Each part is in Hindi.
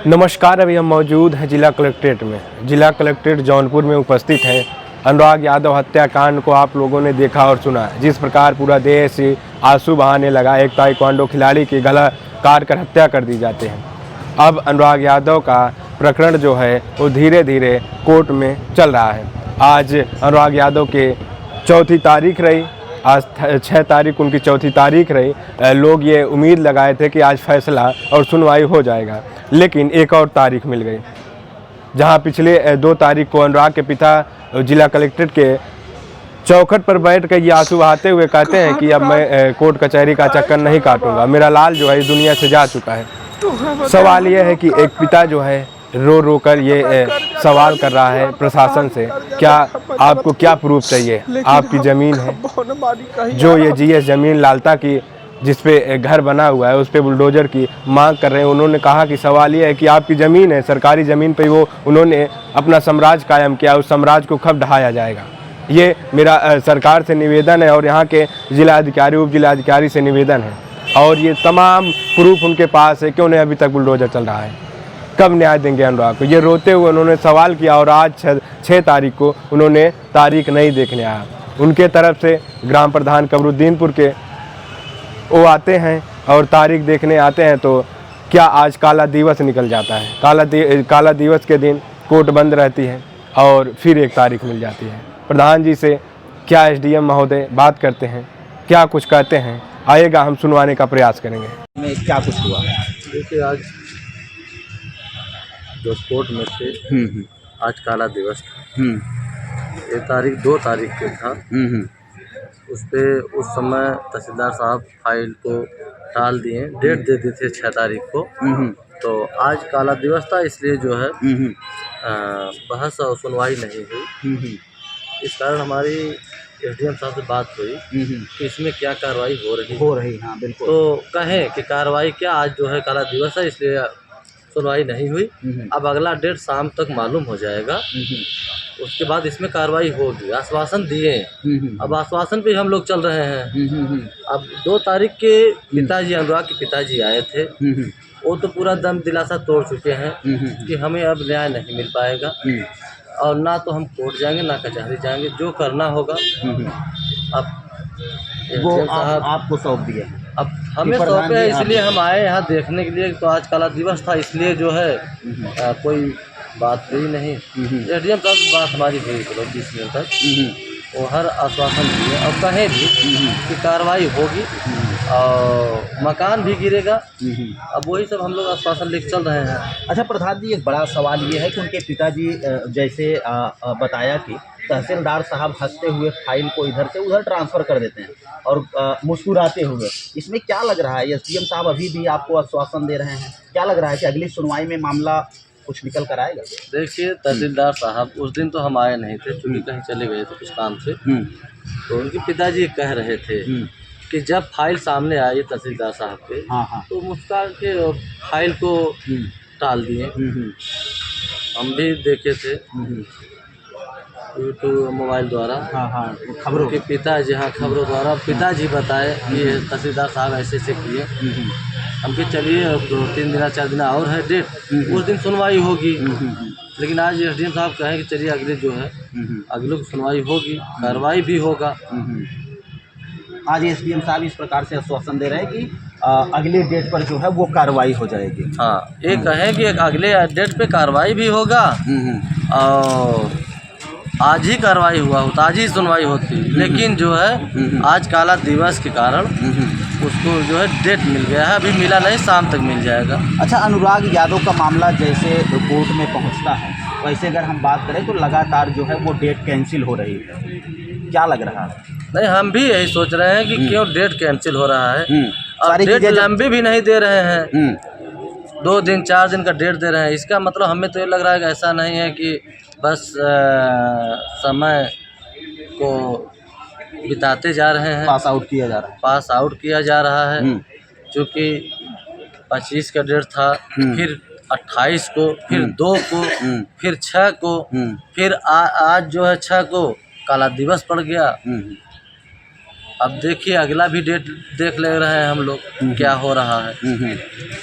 नमस्कार। अभी हम मौजूद हैं जिला कलेक्ट्रेट में। जिला कलेक्ट्रेट जौनपुर में उपस्थित हैं। अनुराग यादव हत्याकांड को आप लोगों ने देखा और सुना। जिस प्रकार पूरा देश आंसू बहाने लगा, एक ताइक्वांडो खिलाड़ी की गला काट कर हत्या कर दी जाते हैं। अब अनुराग यादव का प्रकरण जो है वो धीरे धीरे कोर्ट में चल रहा है। आज अनुराग यादव के चौथी तारीख रही। आज 6 तारीख उनकी चौथी तारीख रही। लोग ये उम्मीद लगाए थे कि आज फैसला और सुनवाई हो जाएगा, लेकिन एक और तारीख मिल गई, जहां पिछले 2 तारीख को अनुराग के पिता जिला कलेक्ट्रेट के चौखट पर बैठ कर ये आंसू बहाते हुए कहते हैं कि अब मैं कोर्ट कचहरी का चक्कर नहीं काटूंगा, मेरा लाल जो है इस दुनिया से जा चुका है। सवाल ये है कि एक पिता जो है रो रो कर ये सवाल कर रहा है प्रशासन से, क्या आपको क्या प्रूफ चाहिए? आपकी ज़मीन है, जो ये जीएस ज़मीन लालता की जिस पे घर बना हुआ है उस पे बुलडोजर की मांग कर रहे हैं। उन्होंने कहा कि सवाल ये है कि आपकी ज़मीन है, सरकारी ज़मीन पे वो उन्होंने अपना साम्राज्य कायम किया, उस साम्राज्य को कब ढहाया जाएगा? ये मेरा सरकार से निवेदन है और यहाँ के जिलाधिकारी उप जिलाधिकारी से निवेदन है। और ये तमाम प्रूफ उनके पास है, क्यों नहीं अभी तक बुलडोजर चल रहा है? कब न्याय देंगे अनुराग को? ये रोते हुए उन्होंने सवाल किया और आज 6 तारीख को उन्होंने तारीख नहीं देखने आया। उनके तरफ से ग्राम प्रधान कमरुद्दीनपुर के वो आते हैं और तारीख देखने आते हैं, तो क्या आज काला दिवस निकल जाता है? काला दिवस के दिन कोर्ट बंद रहती है और फिर एक तारीख मिल जाती है। प्रधान जी से क्या एसडीएम महोदय बात करते हैं, क्या कुछ कहते हैं, आएगा हम सुनवाने का प्रयास करेंगे। क्या कुछ हुआ? देखिए, आज जो कोर्ट में थे, आज काला दिवस था। ये तारीख 2 तारीख के था। उस पे उस समय तहसीलदार साहब फाइल को टाल दिए, डेट दे दी थी 6 तारीख को। तो आज काला दिवस था, इसलिए जो है बहस और सुनवाई नहीं हुई। इस कारण हमारी एसडीएम साहब से बात हुई कि इसमें क्या कार्रवाई हो रही। हाँ बिल्कुल। तो कहें कि कार्रवाई क्या, आज जो है काला दिवस है इसलिए सुनवाई नहीं हुई। अब अगला डेट शाम तक मालूम हो जाएगा, उसके बाद इसमें कार्रवाई होगी। आश्वासन दिए, अब आश्वासन पे हम लोग चल रहे हैं। अब 2 तारीख के पिताजी, अनुराग के पिताजी आए थे, वो तो पूरा दम दिलासा तोड़ चुके हैं कि हमें अब न्याय नहीं मिल पाएगा और ना तो हम कोर्ट जाएंगे ना कचहरी जाएंगे, जो करना होगा। अब वो आपको सौंप दिया? अब हमें सौंपे है, इसलिए हम आए यहाँ देखने के लिए। तो आज काला दिवस था, इसलिए जो है कोई बात हुई नहीं। एसडीएम साहब से बात हमारी हुई 20 मिनट तक। वो हर आश्वासन दिए और कहें भी कि कार्रवाई होगी और मकान भी गिरेगा। अब वही सब हम लोग आश्वासन लेकर चल रहे हैं। अच्छा प्रधान जी, एक बड़ा सवाल ये है कि उनके पिताजी जैसे बताया कि तहसीलदार साहब हंसते हुए फाइल को इधर से उधर ट्रांसफ़र कर देते हैं और मुस्कुराते हुए, इसमें क्या लग रहा है? एसडीएम साहब अभी भी आपको आश्वासन दे रहे हैं, क्या लग रहा है कि अगली सुनवाई में मामला कुछ निकल कर आएगा? देखिए, तहसीलदार साहब उस दिन तो हम आए नहीं थे, क्योंकि कहीं चले गए थे कुछ काम से। तो उनके पिताजी कह रहे थे कि जब फाइल सामने आई तहसीलदार साहब के, तो मुस्कुरा के फाइल को टाल दिए। हम भी देखे थे यूट्यूब मोबाइल द्वारा। खबरों के पिताजी, हाँ खबरों द्वारा पिताजी बताए कि तहसीलदार साहब ऐसे ऐसे किए। हम कि चलिए 2-3 दिन 4 दिन और है डेट, उस दिन सुनवाई होगी। लेकिन आज एसडीएम साहब कहें कि चलिए अगले जो है अगले की सुनवाई होगी, कार्रवाई भी होगा। आज एसडीएम साहब इस प्रकार से आश्वासन दे रहे हैं कि अगले डेट पर जो है वो कार्रवाई हो जाएगी। हाँ, ये कहें कि अगले डेट पे कार्रवाई भी होगा और आज ही कार्रवाई हुआ होता, आज ही सुनवाई होती। लेकिन जो है आज काला दिवस के कारण उसको जो है डेट मिल गया है, अभी मिला नहीं, शाम तक मिल जाएगा। अच्छा, अनुराग यादव का मामला जैसे कोर्ट में पहुंचता है, वैसे अगर हम बात करें तो लगातार जो है वो डेट कैंसिल हो रही है, क्या लग रहा है? नहीं, हम भी यही सोच रहे हैं कि क्यों डेट कैंसिल हो रहा है और डेट लंबी भी नहीं दे रहे हैं। 2 दिन 4 दिन का डेट दे रहे हैं। इसका मतलब हमें तो ये लग रहा है कि ऐसा नहीं है कि बस समय को बिताते जा रहे हैं, पास आउट किया जा रहा है। चूँकि 25 का डेट था, फिर 28 को, फिर 2 को, फिर 6 को, फिर आज जो है 6 को काला दिवस पड़ गया। अब देखिए अगला भी डेट देख ले रहे हैं हम लोग क्या हो रहा है।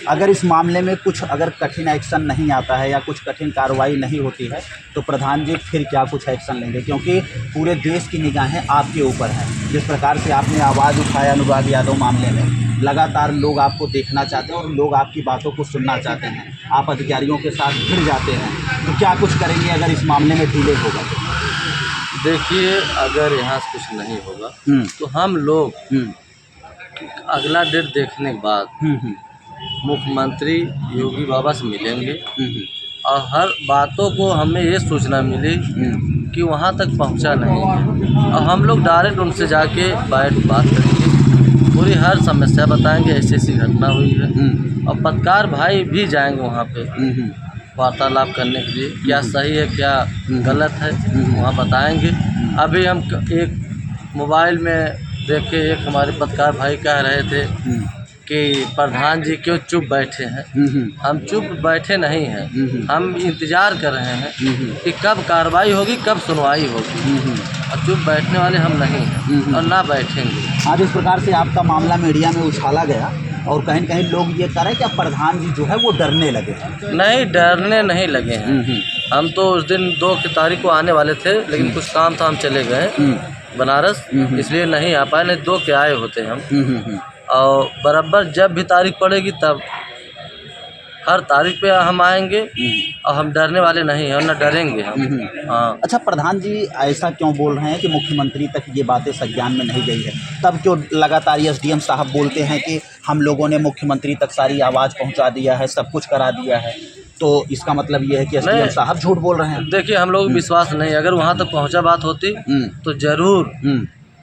अगर इस मामले में कुछ अगर कठिन एक्शन नहीं आता है या कुछ कठिन कार्रवाई नहीं होती है तो प्रधान जी फिर क्या कुछ एक्शन लेंगे, क्योंकि पूरे देश की निगाहें आपके ऊपर हैं। जिस प्रकार से आपने आवाज़ उठाया अनुराग यादव मामले में, लगातार लोग आपको देखना चाहते हैं और लोग आपकी बातों को सुनना चाहते हैं, आप अधिकारियों के साथ भिड़ जाते हैं, तो क्या कुछ करेंगे अगर इस मामले में डिले होगा तो? देखिए अगर यहाँ से कुछ नहीं होगा तो हम लोग अगला डेट देखने के बाद मुख्यमंत्री योगी बाबा से मिलेंगे और हर बातों को हमें ये सूचना मिली कि वहाँ तक पहुँचा नहीं है और हम लोग डायरेक्ट उनसे जाके बात करेंगे, पूरी हर समस्या बताएंगे, ऐसी ऐसी घटना हुई है और पत्रकार भाई भी जाएंगे वहाँ पे वार्तालाप करने के लिए, क्या सही है क्या गलत है वहाँ बताएंगे। अभी हम एक मोबाइल में देखे एक हमारे पत्रकार भाई कह रहे थे कि प्रधान जी क्यों चुप बैठे हैं। हम चुप बैठे नहीं हैं, हम इंतज़ार कर रहे हैं कि कब कार्रवाई होगी, कब सुनवाई होगी, और चुप बैठने वाले हम नहीं हैं और ना बैठेंगे। आज इस प्रकार से आपका मामला मीडिया में उछाला गया और कहीं कहीं लोग ये कह रहे हैं कि अब प्रधान जी जो है वो डरने लगे हैं। नहीं, डरने नहीं लगे हैं। हम तो उस दिन 2 तारीख को आने वाले थे, लेकिन कुछ काम था, हम चले गए बनारस, इसलिए नहीं आ पाए, नहीं 2 के आए होते हम। और बराबर जब भी तारीख पड़ेगी तब हर तारीख पे हम आएंगे और हम डरने वाले नहीं हैं और न डरेंगे हम। हाँ। अच्छा, प्रधान जी ऐसा क्यों बोल रहे हैं कि मुख्यमंत्री तक ये बातें संज्ञान में नहीं गई है, तब क्यों लगातार एसडीएम साहब बोलते हैं कि हम लोगों ने मुख्यमंत्री तक सारी आवाज़ पहुंचा दिया है, सब कुछ करा दिया है, तो इसका मतलब ये है कि एसडीएम साहब झूठ बोल रहे हैं? देखिए हम लोग विश्वास नहीं, अगर वहाँ तक पहुँचा बात होती तो ज़रूर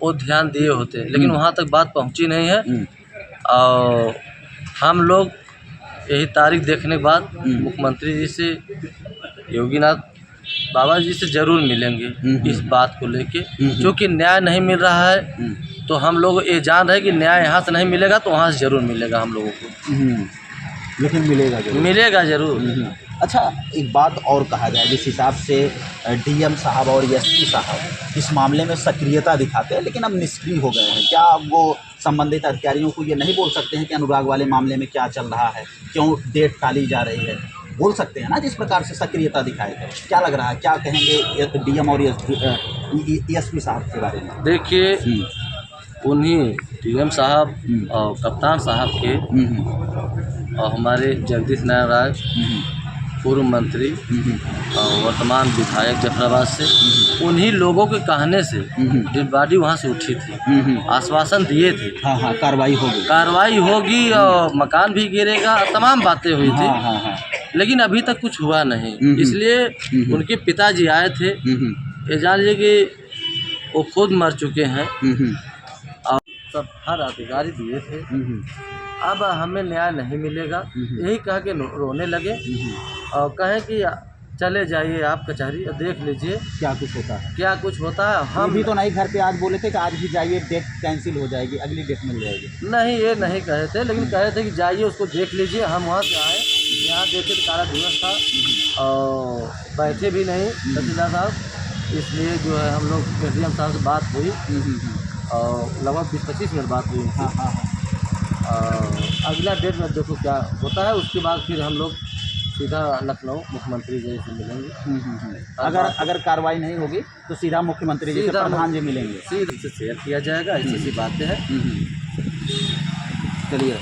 वो ध्यान दिए होते, लेकिन वहाँ तक बात पहुँची नहीं है। और हम लोग यही तारीख देखने के बाद मुख्यमंत्री जी से, योगीनाथ बाबा जी से ज़रूर मिलेंगे इस बात को लेके, क्योंकि न्याय नहीं मिल रहा है। तो हम लोग ये जान रहे हैं कि न्याय यहाँ से नहीं मिलेगा तो वहाँ से ज़रूर मिलेगा हम लोगों को, लेकिन मिलेगा ज़रूर। अच्छा, एक बात और कहा जाए, जिस हिसाब से डीएम साहब और एसपी साहब इस मामले में सक्रियता दिखाते हैं लेकिन अब निष्क्रिय हो गए हैं, क्या वो संबंधित अधिकारियों को ये नहीं बोल सकते हैं कि अनुराग वाले मामले में क्या चल रहा है, क्यों डेट टाली जा रही है? बोल सकते हैं ना, जिस प्रकार से सक्रियता दिखाए थे। क्या लग रहा है, क्या कहेंगे डीएम और एसपी साहब के बारे में? देखिए उन्हीं डीएम साहब और कप्तान साहब के और हमारे जगदीश नारायण राय पूर्व मंत्री और वर्तमान विधायक जफराबाद से, उन्हीं लोगों के कहने से डेड बॉडी वहाँ से उठी थी, आश्वासन दिए थे हाँ, कार्रवाई होगी और मकान भी गिरेगा, तमाम बातें हुई थी, लेकिन अभी तक कुछ हुआ नहीं। इसलिए उनके पिताजी आए थे, ये जान लीजिए कि वो खुद मर चुके हैं और सब हर अधिकारी दिए थे। अब हमें न्याय नहीं मिलेगा, यही कह के रोने लगे और कहें कि चले जाइए आप कचहरी और देख लीजिए क्या कुछ होता है। हम भी तो नहीं घर पे आज बोले थे कि आज भी जाइए, डेट कैंसिल हो जाएगी, अगली डेट मिल जाएगी। नहीं, ये नहीं कहे थे, लेकिन कहे थे कि जाइए उसको देख लीजिए। हम वहाँ से आए, यहाँ देखे तो सारा दिवस था और बैठे भी नहीं तहसीलदार साहब, इसलिए जो है हम लोग एसडीएम साहब से बात हुई और लगभग 20-25 मिनट बात हुई। अगला डेट में देखो क्या होता है, उसके बाद फिर हम लोग सीधा लखनऊ मुख्यमंत्री जी से मिलेंगे। अगर कार्रवाई नहीं होगी तो सीधा मुख्यमंत्री जी से प्रधान जी मिलेंगे, सीधे शेयर किया जाएगा, ऐसी बातें हैं। चलिए।